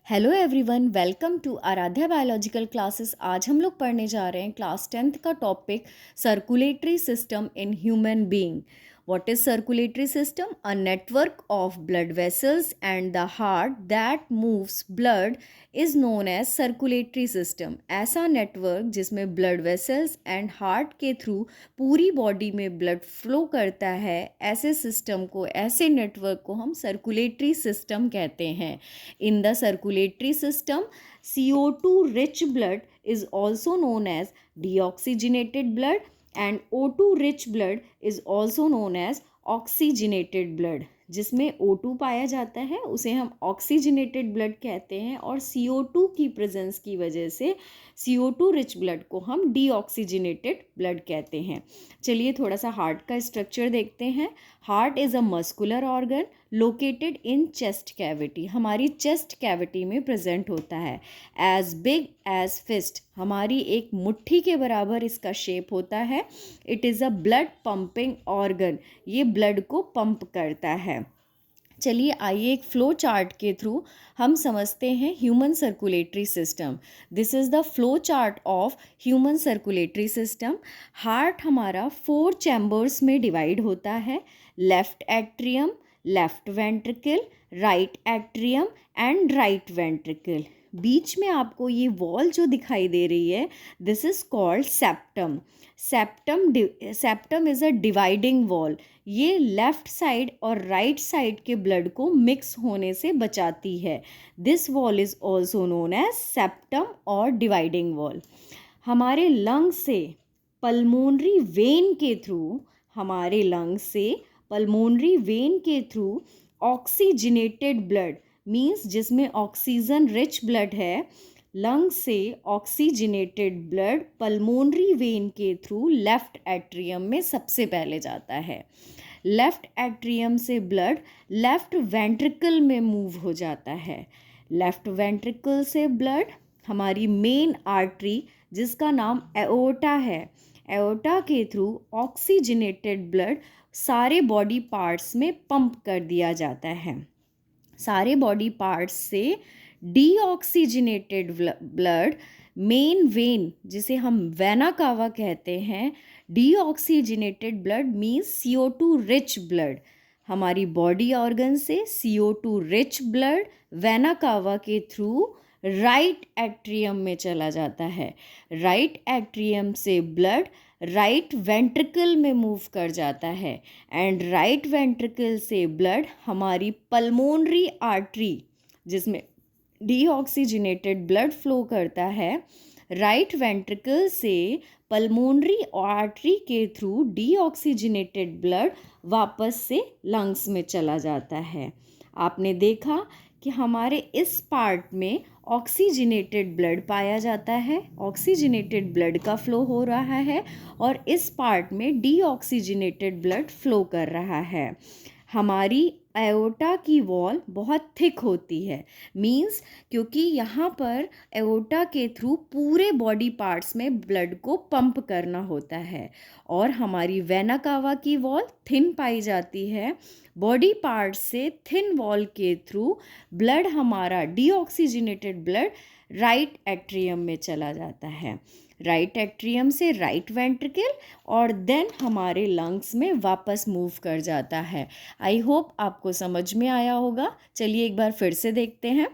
Hello everyone, welcome to Aradhya biological classes. आज हम लोग पढ़ने जा रहे हैं क्लास 10th का topic circulatory system in human being. What is circulatory system? A network of blood vessels and the heart that moves blood is known as circulatory system. ऐसा network जिसमें ब्लड वेसल्स एंड हार्ट के through पूरी body में blood flow करता है, ऐसे system को, ऐसे नेटवर्क को हम सर्कुलेटरी सिस्टम कहते हैं। In the circulatory system, CO2 rich blood is also known as deoxygenated blood and O2 rich blood is also known as oxygenated blood। जिसमें O2 पाया जाता है उसे हम ऑक्सीजनेटेड ब्लड कहते हैं, और CO2 की प्रेजेंस की वजह से CO2 रिच ब्लड को हम डीऑक्सीजनेटेड ब्लड कहते हैं। चलिए थोड़ा सा हार्ट का स्ट्रक्चर देखते हैं। Heart is a muscular organ located in chest cavity. हमारी चेस्ट कैविटी में प्रेजेंट होता है। एज बिग एज फिस्ट, हमारी एक मुट्ठी के बराबर इसका शेप होता है। It is a blood pumping organ, ये ब्लड को पंप करता है। चलिए आइए एक फ्लो चार्ट के थ्रू हम समझते हैं human circulatory system. This is the flow chart of human circulatory system. Heart हमारा 4 चैम्बर्स में डिवाइड होता है। Left atrium, left ventricle, right atrium and right ventricle. बीच में आपको ये वॉल जो दिखाई दे रही है, this is called septum. Septum is a dividing wall. ये लेफ्ट साइड और राइट साइड के ब्लड को मिक्स होने से बचाती है। This wall is also known as septum और डिवाइडिंग वॉल। हमारे लंग से पल्मोनरी वेन के थ्रू, हमारे लंग से पल्मोनरी वेन के थ्रू ऑक्सीजनेटेड ब्लड मीन्स जिसमें ऑक्सीजन रिच ब्लड है, लंग से ऑक्सीजनेटेड ब्लड पल्मोनरी वेन के थ्रू लेफ्ट एट्रियम में सबसे पहले जाता है। लेफ्ट एट्रियम से ब्लड लेफ्ट वेंट्रिकल में मूव हो जाता है। लेफ्ट वेंट्रिकल से ब्लड हमारी मेन आर्टरी जिसका नाम एओर्टा है, एओर्टा के थ्रू ऑक्सीजनेटेड ब्लड सारे बॉडी पार्ट्स में पंप कर दिया जाता है। सारे बॉडी पार्ट्स से डीऑक्सीजनेटेड ब्लड मेन वेन जिसे हम वेना कावा कहते हैं, deoxygenated blood means CO2 rich blood. हमारी बॉडी ऑर्गन से CO2 rich blood vena cava के थ्रू राइट एट्रियम में चला जाता है। राइट एट्रियम से ब्लड राइट वेंट्रिकल में मूव कर जाता है, एंड राइट वेंट्रिकल से ब्लड हमारी पल्मोनरी आर्टरी जिसमें डीऑक्सीजनेटेड ब्लड फ्लो करता है, राइट वेंट्रिकल से पल्मोनरी आर्टरी के थ्रू डीऑक्सीजनेटेड ब्लड वापस से लंग्स में चला जाता है। आपने देखा कि हमारे इस पार्ट में ऑक्सीजनेटेड ब्लड पाया जाता है, ऑक्सीजनेटेड ब्लड का फ्लो हो रहा है, और इस पार्ट में डीऑक्सीजनेटेड ब्लड फ्लो कर रहा है। हमारी एओर्टा की वॉल बहुत थिक होती है, मींस क्योंकि यहाँ पर एओर्टा के थ्रू पूरे बॉडी पार्ट्स में ब्लड को पंप करना होता है। और हमारी वेना कावा की वॉल थिन पाई जाती है। बॉडी पार्ट से थिन वॉल के थ्रू ब्लड हमारा डीऑक्सीजनेटेड ब्लड राइट एट्रियम में चला जाता है। राइट एट्रियम से राइट वेंट्रिकल और देन हमारे लंग्स में वापस मूव कर जाता है। आई होप आपको समझ में आया होगा। चलिए एक बार फिर से देखते हैं।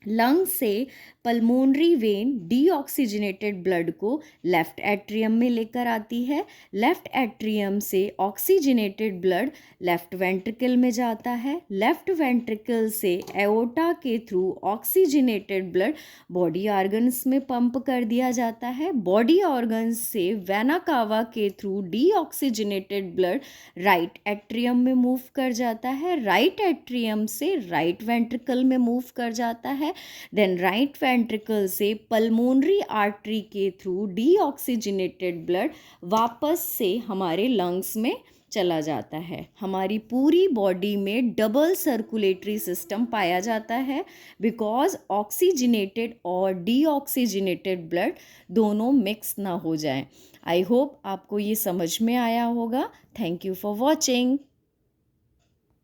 लंग से पल्मोनरी वेन डीऑक्सीजनेटेड ब्लड को लेफ्ट एट्रियम में लेकर आती है। लेफ्ट एट्रियम से ऑक्सीजनेटेड ब्लड लेफ्ट वेंट्रिकल में जाता है। लेफ्ट वेंट्रिकल से एओर्टा के through oxygenated blood body organs में पंप कर दिया जाता है। बॉडी ऑर्गन्स से वेना कावा के through deoxygenated blood right atrium में मूव कर जाता है। राइट एट्रियम से राइट वेंट्रिकल में मूव कर जाता है। देन राइट वेंट्रिकल से पल्मोनरी आर्टरी के थ्रू डीऑक्सीजनेटेड ब्लड वापस से हमारे लंग्स में चला जाता है। हमारी पूरी बॉडी में डबल सर्कुलेटरी सिस्टम पाया जाता है, बिकॉज ऑक्सीजनेटेड और डीऑक्सीजनेटेड ब्लड दोनों मिक्स ना हो जाएं। आई होप आपको ये समझ में आया होगा। Thank you for watching.